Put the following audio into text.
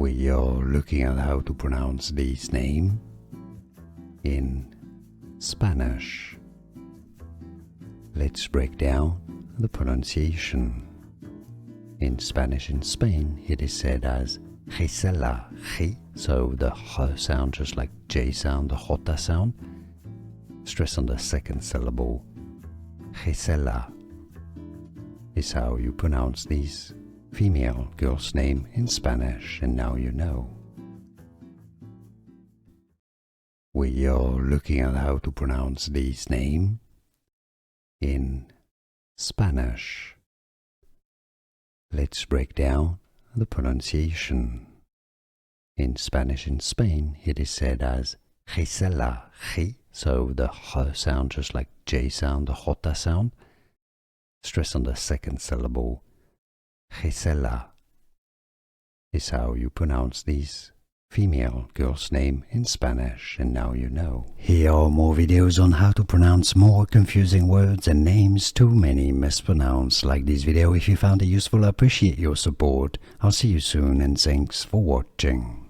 We are looking at how to pronounce this name in Spanish. Let's break down the pronunciation. In Spanish in Spain, it is said as Gisela, so the H sound just like J sound, the J sound. Stress on the second syllable. Gisela is how you pronounce this female girl's name in Spanish, and now you know. We are looking at how to pronounce this name in Spanish. Let's break down the pronunciation. In Spanish in Spain, it is said as Gisela, so the H sound just like J sound, the J sound. Stress on the second syllable. Gisela is how you pronounce this female girl's name in Spanish, and now you know. Here are more videos on how to pronounce more confusing words and names too many mispronounced. Like this video if you found it useful. I appreciate your support. I'll see you soon, and thanks for watching.